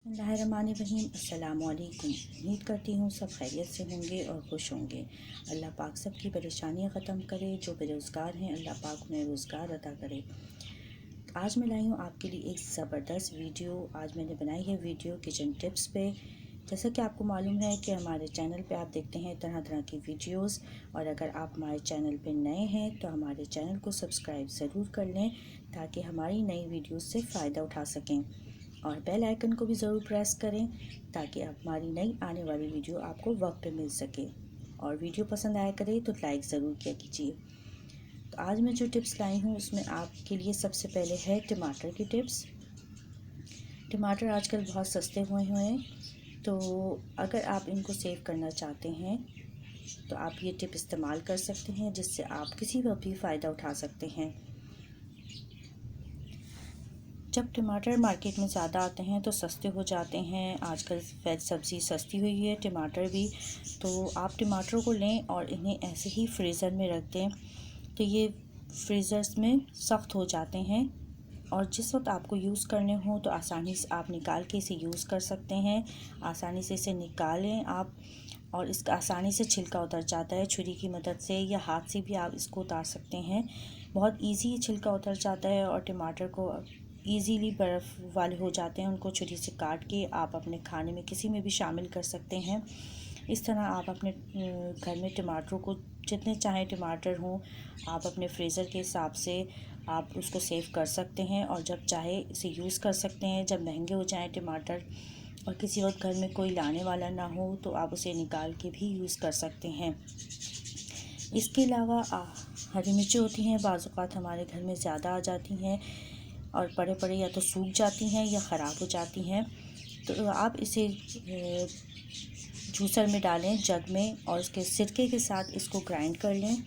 बिस्मिल्लाहिर्रहमानिर्रहीम। अस्सलामुअलैकुम। उम्मीद करती हूँ सब खैरियत से होंगे और खुश होंगे। अल्लाह पाक सबकी परेशानियाँ ख़त्म करे। जो बेरोज़गार हैं अल्लाह पाक उन्हें रोज़गार अता करे। आज मैं लाई हूँ आपके लिए एक ज़बरदस्त वीडियो। आज मैंने बनाई है वीडियो किचन टिप्स पे। जैसा कि आपको मालूम है कि हमारे चैनल पे आप देखते हैं तरह तरह की वीडियोस, और अगर आप हमारे चैनल पे नए हैं तो हमारे चैनल को सब्सक्राइब ज़रूर कर लें ताकि हमारी नई वीडियोस से फ़ायदा उठा सकें, और बेल आइकन को भी ज़रूर प्रेस करें ताकि हमारी नई आने वाली वीडियो आपको वक्त पे मिल सके। और वीडियो पसंद आया करे तो लाइक ज़रूर किया कीजिए। तो आज मैं जो टिप्स लाई हूँ उसमें आपके लिए सबसे पहले है टमाटर की टिप्स। टमाटर आजकल बहुत सस्ते हुए हैं, तो अगर आप इनको सेव करना चाहते हैं तो आप ये टिप इस्तेमाल कर सकते हैं, जिससे आप किसी वक्त भी फ़ायदा उठा सकते हैं। जब टमाटर मार्केट में ज़्यादा आते हैं तो सस्ते हो जाते हैं। आजकल वेज सब्ज़ी सस्ती हुई है, टमाटर भी। तो आप टमाटर को लें और इन्हें ऐसे ही फ्रीज़र में रख दें तो ये फ्रीज़र्स में सख्त हो जाते हैं, और जिस वक्त आपको यूज़ करने हो तो आसानी से आप निकाल के इसे यूज़ कर सकते हैं। आसानी से इसे निकालें आप, और इसका आसानी से छिलका उतर जाता है। छुरी की मदद से या हाथ से भी आप इसको उतार सकते हैं। बहुत इजी छिलका उतर जाता है, और टमाटर को इजीली बर्फ़ वाले हो जाते हैं। उनको छुरी से काट के आप अपने खाने में किसी में भी शामिल कर सकते हैं। इस तरह आप अपने घर में टमाटरों को जितने चाहें टमाटर हों, आप अपने फ्रीज़र के हिसाब से आप उसको सेव कर सकते हैं, और जब चाहे इसे यूज़ कर सकते हैं। जब महंगे हो जाएं टमाटर और किसी वक्त घर में कोई लाने वाला ना हो तो आप उसे निकाल के भी यूज़ कर सकते हैं। इसके अलावा हरी मिर्चें होती हैं, बाज़ औक़ात हमारे घर में ज़्यादा आ जाती हैं और पड़े पड़े या तो सूख जाती हैं या ख़राब हो जाती हैं। तो आप इसे जूसर में डालें, जग में, और इसके सिरके के साथ इसको ग्राइंड कर लें।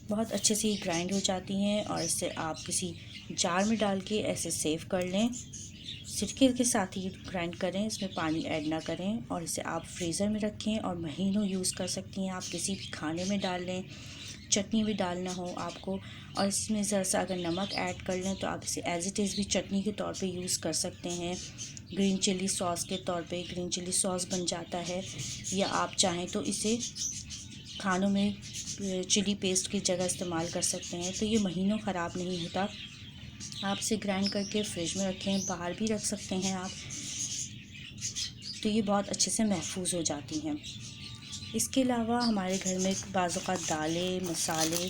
बहुत अच्छे से ग्राइंड हो जाती हैं, और इसे आप किसी जार में डाल के ऐसे सेव कर लें। सिरके के साथ ही ग्राइंड करें, इसमें पानी ऐड ना करें, और इसे आप फ्रीज़र में रखें और महीनों यूज़ कर सकती हैं। आप किसी भी खाने में डाल लें, चटनी भी डालना हो आपको, और इसमें ज़रा सा अगर नमक ऐड कर लें तो आप इसे एज़ इट इज़ भी चटनी के तौर पे यूज़ कर सकते हैं। ग्रीन चिली सॉस के तौर पे ग्रीन चिली सॉस बन जाता है, या आप चाहें तो इसे खानों में चिली पेस्ट की जगह इस्तेमाल कर सकते हैं। तो ये महीनों ख़राब नहीं होता। आप इसे ग्राइंड करके फ्रिज में रखें, बाहर भी रख सकते हैं आप, तो ये बहुत अच्छे से महफूज हो जाती हैं। इसके अलावा हमारे घर में बाज़ औक़ात दालें, मसाले,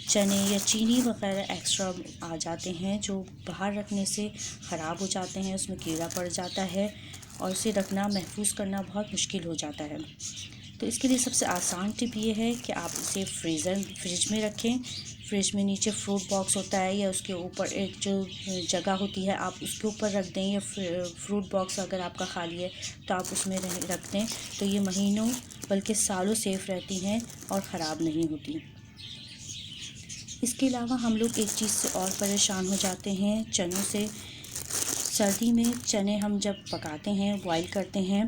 चने या चीनी वग़ैरह एक्स्ट्रा आ जाते हैं जो बाहर रखने से ख़राब हो जाते हैं, उसमें कीड़ा पड़ जाता है और इसे रखना, महफूज करना बहुत मुश्किल हो जाता है। तो इसके लिए सबसे आसान टिप ये है कि आप इसे फ्रिज में रखें। फ्रिज में नीचे फ्रूट बॉक्स होता है, या उसके ऊपर एक जो जगह होती है आप उसके ऊपर रख दें, या फ्रूट बॉक्स अगर आपका खाली है तो आप उसमें रख दें। तो ये महीनों बल्कि सालों सेफ़ रहती हैं और ख़राब नहीं होती। इसके अलावा हम लोग एक चीज़ से और परेशान हो जाते हैं, चनों से। सर्दी में चने हम जब पकाते हैं, बॉईल करते हैं,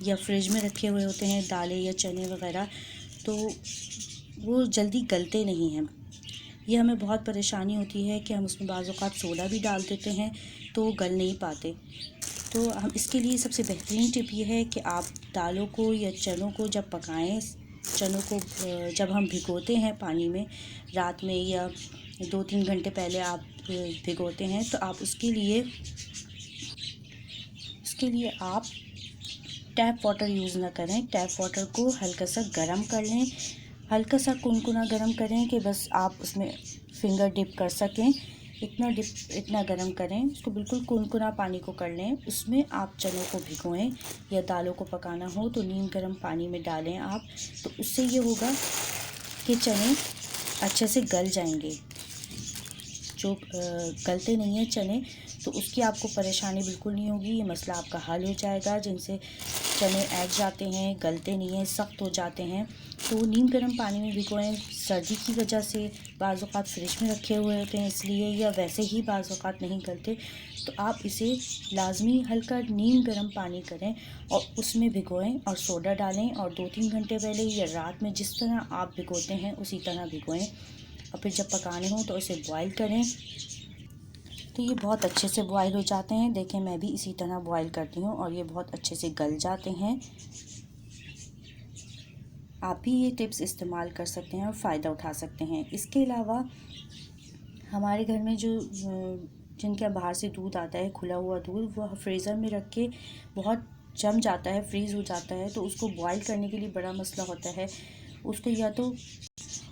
या फ्रिज में रखे हुए होते हैं दालें या चने वग़ैरह, तो वो जल्दी गलते नहीं हैं। ये हमें बहुत परेशानी होती है कि हम उसमें बाज़ औक़ात सोडा भी डाल देते हैं तो गल नहीं पाते। तो हम इसके लिए सबसे बेहतरीन टिप ये है कि आप दालों को या चनों को जब पकाएं, चनों को जब हम भिगोते हैं पानी में रात में, या 2-3 घंटे पहले आप भिगोते हैं, तो आप उसके लिए आप टैप वाटर यूज़ ना करें। टैप वाटर को हल्का सा गर्म कर लें, हल्का सा कुनकुना गर्म करें कि बस आप उसमें फिंगर डिप कर सकें। इतना गर्म करें, उसको बिल्कुल कुनकुना पानी को कर लें। उसमें आप चनों को भिगोएं, या दालों को पकाना हो तो नीम गर्म पानी में डालें आप। तो उससे ये होगा कि चने अच्छे से गल जाएंगे। जो गलते नहीं हैं चने, तो उसकी आपको परेशानी बिल्कुल नहीं होगी। ये मसला आपका हल हो जाएगा। जिनसे चने ऐड जाते हैं, गलते नहीं हैं, सख्त हो जाते हैं, तो नीम गर्म पानी में भिगोएं। सर्दी की वजह से बाज़ औक़ात फ्रिज में रखे हुए होते हैं इसलिए, या वैसे ही बाज़ औक़ात नहीं गलते, तो आप इसे लाजमी हल्का नीम गर्म पानी करें और उसमें भिगोएं और सोडा डालें, और 2-3 घंटे पहले या रात में जिस तरह आप भिगोते हैं उसी तरह भिगोएं, और फिर जब पकाने हों तो इसे बॉईल करें। तो ये बहुत अच्छे से बॉयल हो जाते हैं। देखें, मैं भी इसी तरह बॉयल करती हूँ और ये बहुत अच्छे से गल जाते हैं। आप भी ये टिप्स इस्तेमाल कर सकते हैं और फ़ायदा उठा सकते हैं। इसके अलावा हमारे घर में जो जिनके बाहर से दूध आता है, खुला हुआ दूध, वो फ्रीज़र में रख के बहुत जम जाता है, फ्रीज़ हो जाता है, तो उसको बॉयल करने के लिए बड़ा मसला होता है। उसको या तो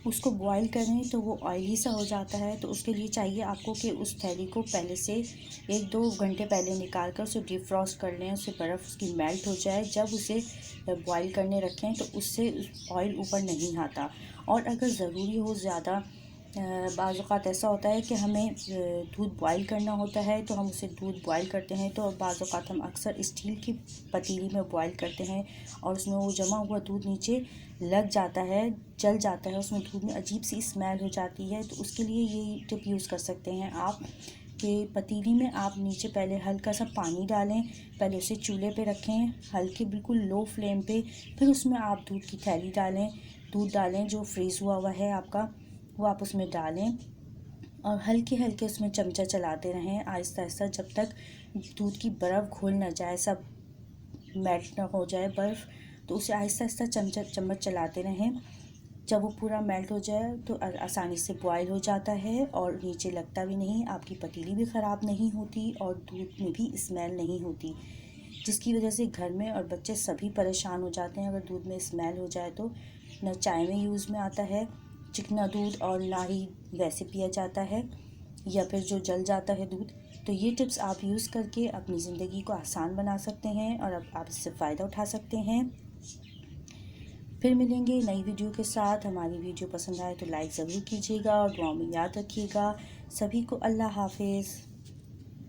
उसको बॉयल करें तो वो ऑयली सा हो जाता है, तो उसके लिए चाहिए आपको कि उस थैली को पहले से 1-2 घंटे पहले निकाल कर उसे डीप फ्रॉस्ट कर लें, उससे बर्फ़ उसकी मेल्ट हो जाए। जब उसे बॉयल करने रखें तो उससे ऑयल ऊपर नहीं आता। और अगर ज़रूरी हो ज़्यादा, बाज़ औक़ात ऐसा होता है कि हमें दूध बॉयल करना होता है, तो हम उसे दूध बॉयल करते हैं, तो बाज़ औक़ात हम अक्सर स्टील की पतीली में बॉयल करते हैं और उसमें वो जमा हुआ दूध नीचे लग जाता है, जल जाता है, उसमें दूध में अजीब सी स्मेल हो जाती है। तो उसके लिए ये टिप यूज़ कर सकते हैं आप कि पतीली में आप नीचे पहले हल्का सा पानी डालें, पहले उसे चूल्हे पे रखें हल्के बिल्कुल लो फ्लेम पे, फिर उसमें आप दूध की थैली डालें, दूध डालें जो फ्रीज़ हुआ हुआ है आपका, वो आप उसमें डालें और हल्के हल्के उसमें चमचा चलाते रहें आहिस्ता आहिस्ता, जब तक दूध की बर्फ़ घुल ना जाए, सब मेल्ट ना हो जाए बर्फ़। तो उसे आहिस्ता आहिस्ता चम्मच चलाते रहें। जब वो पूरा मेल्ट हो जाए तो आसानी से बॉयल हो जाता है और नीचे लगता भी नहीं, आपकी पतीली भी ख़राब नहीं होती और दूध में भी स्मेल नहीं होती, जिसकी वजह से घर में और बच्चे सभी परेशान हो जाते हैं अगर दूध में स्मेल हो जाए तो। न चाय में यूज़ में आता है चिकना दूध और ना ही वैसे पिया जाता है, या फिर जो जल जाता है दूध। तो ये टिप्स आप यूज़ करके अपनी ज़िंदगी को आसान बना सकते हैं और अब आप इससे फ़ायदा उठा सकते हैं। फिर मिलेंगे नई वीडियो के साथ। हमारी वीडियो पसंद आए तो लाइक ज़रूर कीजिएगा और दुआ में याद रखिएगा। सभी को अल्लाह हाफ़िज़।